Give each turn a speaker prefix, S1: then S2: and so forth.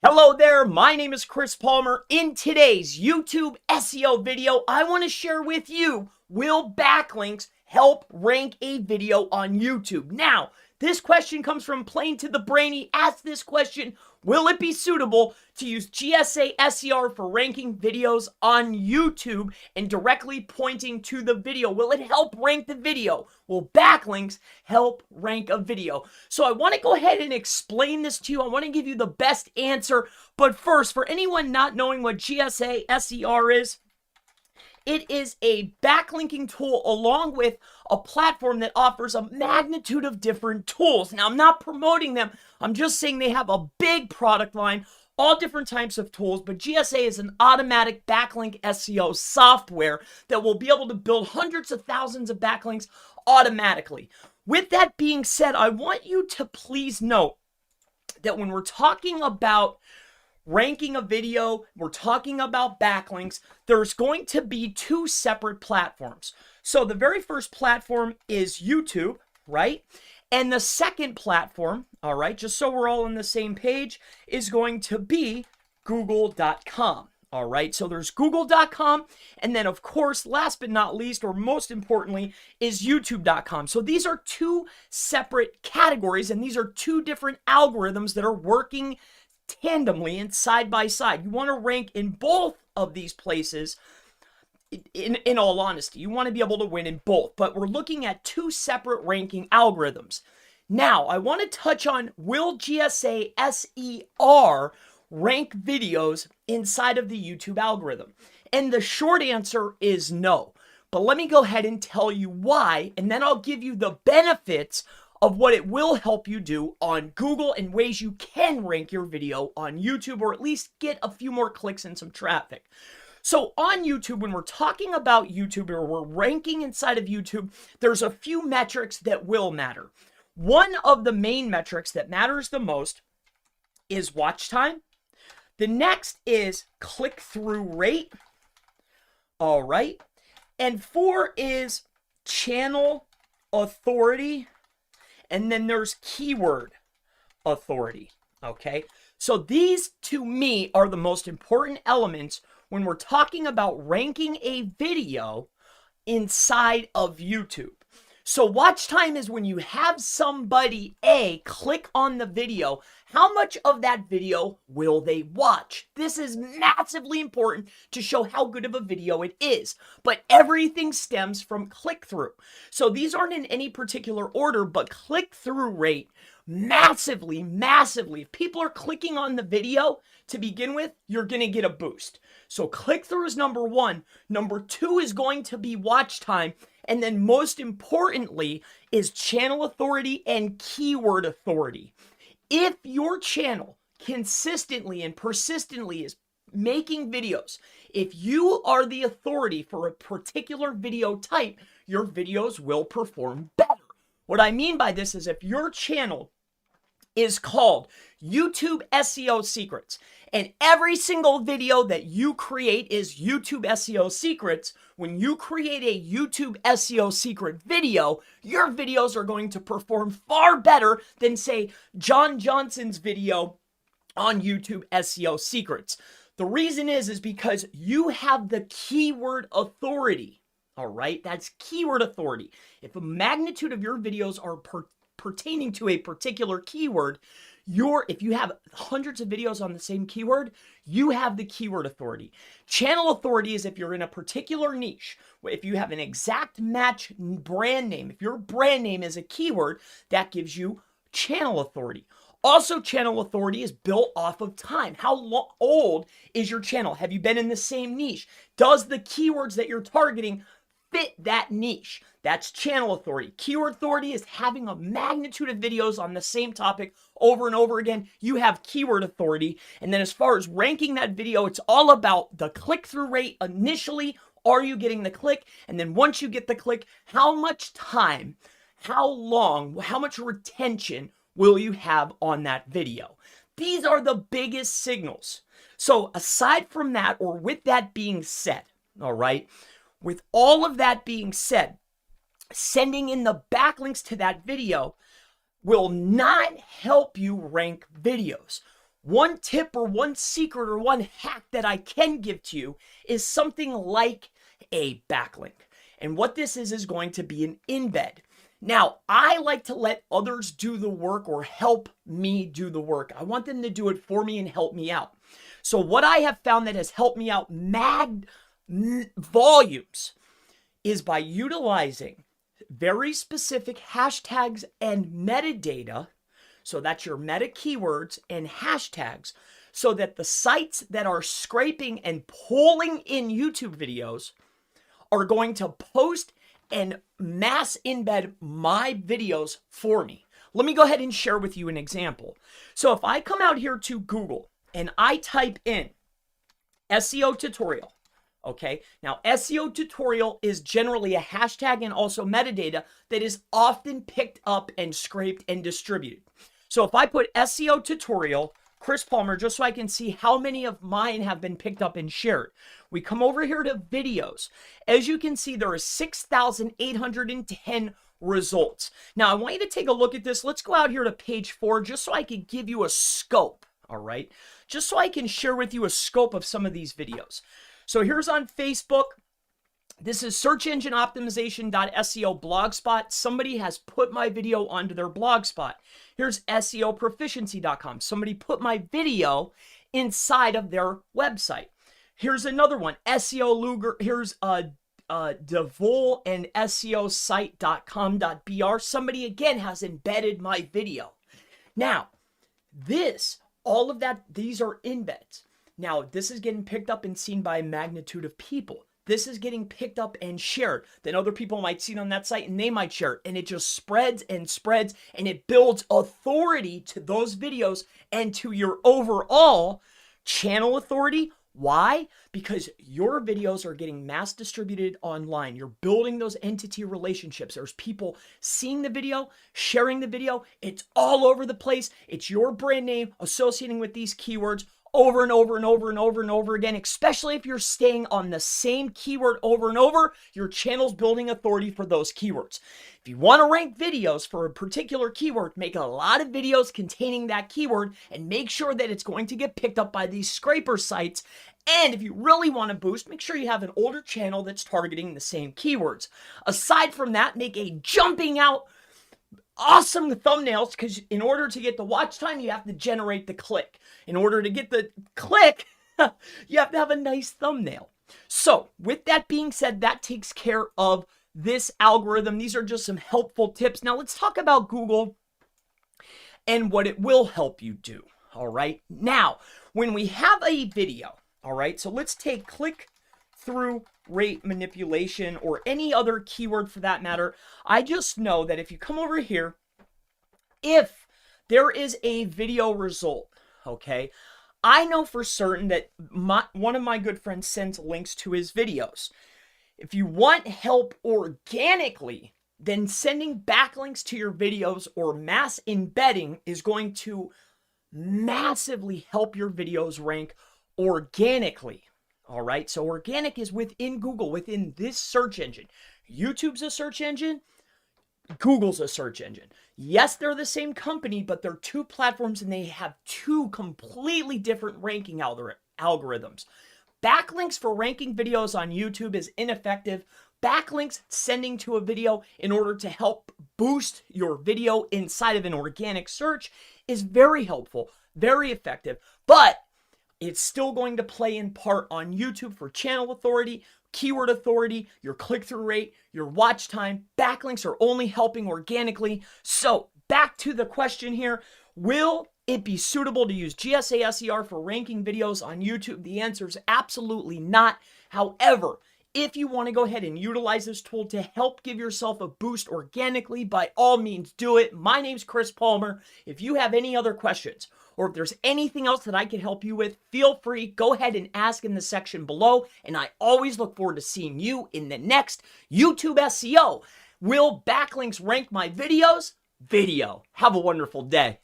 S1: Hello there, my name is Chris Palmer. In today's YouTube SEO video, I want to share with you, will backlinks help rank a video on YouTube? Now, this question comes from Plain to the Brainy. Ask this question, will it be suitable to use GSA SER for ranking videos on YouTube and directly pointing to the video? Will it help rank the video? Will backlinks help rank a video? So I want to go ahead and explain this to you. I want to give you the best answer. But first, for anyone not knowing what GSA SER is, it is a backlinking tool along with a platform that offers a magnitude of different tools. Now, I'm not promoting them. I'm just saying they have a big product line, all different types of tools, but GSA is an automatic backlink SEO software that will be able to build hundreds of thousands of backlinks automatically. With that being said, I want you to please note that when we're talking about ranking a video, we're talking about backlinks, there's going to be two separate platforms. So the very first platform is YouTube, right? And the second platform, all right, just so we're all on the same page, is going to be google.com. All right, so there's google.com, and then of course, last but not least, or most importantly, is youtube.com. So these are two separate categories, and these are two different algorithms that are working tandemly and side by side. You want to rank in both of these places. In all honesty, you want to be able to win in both, but we're looking at two separate ranking algorithms. Now, I want to touch on, will GSA SER rank videos inside of the YouTube algorithm? And the short answer is no. But let me go ahead and tell you why, and then I'll give you the benefits of what it will help you do on Google and ways you can rank your video on YouTube, or at least get a few more clicks and some traffic. So on YouTube, when we're talking about YouTube or we're ranking inside of YouTube, there's a few metrics that will matter. One of the main metrics that matters the most is watch time. The next is click-through rate. All right. And 4 is channel authority. And then there's keyword authority, okay? So these, to me, are the most important elements when we're talking about ranking a video inside of YouTube. So watch time is when you have somebody, A, click on the video. How much of that video will they watch? This is massively important to show how good of a video it is. But everything stems from click-through. So these aren't in any particular order, but click-through rate massively. If people are clicking on the video to begin with, you're going to get a boost. So click-through is number 1. Number 2 is going to be watch time. And then most importantly is channel authority and keyword authority. If your channel consistently and persistently is making videos, if you are the authority for a particular video type, your videos will perform better. What I mean by this is if your channel is called YouTube SEO Secrets, and every single video that you create is YouTube SEO Secrets, when you create a YouTube SEO Secret video, your videos are going to perform far better than, say, John Johnson's video on YouTube SEO Secrets. The reason is because you have the keyword authority, all right? That's keyword authority. If a magnitude of your videos are pertaining to a particular keyword, if you have hundreds of videos on the same keyword, you have the keyword authority. Channel authority is if you're in a particular niche, if you have an exact match brand name, if your brand name is a keyword, that gives you channel authority. Also, channel authority is built off of time. How old is your channel? Have you been in the same niche? Does the keywords that you're targeting fit that niche? That's channel authority. Keyword authority is having a magnitude of videos on the same topic over and over again. You have keyword authority. And then as far as ranking that video, it's all about the click-through rate initially. Are you getting the click? And then once you get the click, how much time, how long, how much retention will you have on that video? These are the biggest signals. So aside from that, or with that being said, all right, with all of that being said, sending in the backlinks to that video will not help you rank videos. One tip or one secret or one hack that I can give to you is something like a backlink. And what this is going to be an embed. Now, I like to let others do the work or help me do the work. I want them to do it for me and help me out. So what I have found that has helped me out mad volumes is by utilizing very specific hashtags and metadata. So that's your meta keywords and hashtags, so that the sites that are scraping and pulling in YouTube videos are going to post and mass embed my videos for me. Let me go ahead and share with you an example. So if I come out here to Google and I type in SEO tutorial, okay? Now, SEO tutorial is generally a hashtag and also metadata that is often picked up and scraped and distributed. So if I put SEO tutorial, Chris Palmer, just so I can see how many of mine have been picked up and shared. We come over here to videos. As you can see, there are 6,810 results. Now, I want you to take a look at this. Let's go out here to page 4 just so I can give you a scope, all right? Just so I can share with you a scope of some of these videos. So here's on Facebook. This is search engine optimization.seo blogspot. Somebody has put my video onto their blogspot. Here's SEOproficiency.com. Somebody put my video inside of their website. Here's another one, SEO Luger. Here's Devol and SEOsite.com.br. Somebody again has embedded my video. Now, all of that, these are embeds. Now, this is getting picked up and seen by a magnitude of people. This is getting picked up and shared. Then other people might see it on that site and they might share it. And it just spreads and spreads and it builds authority to those videos and to your overall channel authority. Why? Because your videos are getting mass distributed online. You're building those entity relationships. There's people seeing the video, sharing the video. It's all over the place. It's your brand name associating with these keywords over and over and over and over and over again, especially if you're staying on the same keyword over and over, your channel's building authority for those keywords. If you want to rank videos for a particular keyword, make a lot of videos containing that keyword and make sure that it's going to get picked up by these scraper sites. And if you really want to boost, make sure you have an older channel that's targeting the same keywords. Aside from that, make a jumping out awesome thumbnails, because in order to get the watch time, you have to generate the click. In order to get the click, you have to have a nice thumbnail. So with that being said, that takes care of this algorithm. These are just some helpful tips. Now let's talk about Google and what it will help you do. All right. Now, when we have a video, all right, so let's take click-through rate manipulation or any other keyword for that matter. I just know that if you come over here, if there is a video result, okay, I know for certain that one of my good friends sends links to his videos. If you want help organically, then sending backlinks to your videos or mass embedding is going to massively help your videos rank organically. All right, so organic is within Google, within this search engine. YouTube's a search engine. Google's a search engine. Yes, they're the same company, but they're two platforms and they have two completely different ranking algorithms. Backlinks for ranking videos on YouTube is ineffective. Backlinks sending to a video in order to help boost your video inside of an organic search is very helpful, very effective, but it's still going to play in part on YouTube for channel authority, keyword authority, your click-through rate, your watch time. Backlinks are only helping organically. So back to the question here, will it be suitable to use GSA SER for ranking videos on YouTube? The answer is absolutely not. However, if you want to go ahead and utilize this tool to help give yourself a boost organically, by all means do it. My name's Chris Palmer. If you have any other questions, or if there's anything else that I can help you with, feel free, go ahead and ask in the section below. And I always look forward to seeing you in the next YouTube SEO. Will backlinks rank my videos? Video. Have a wonderful day.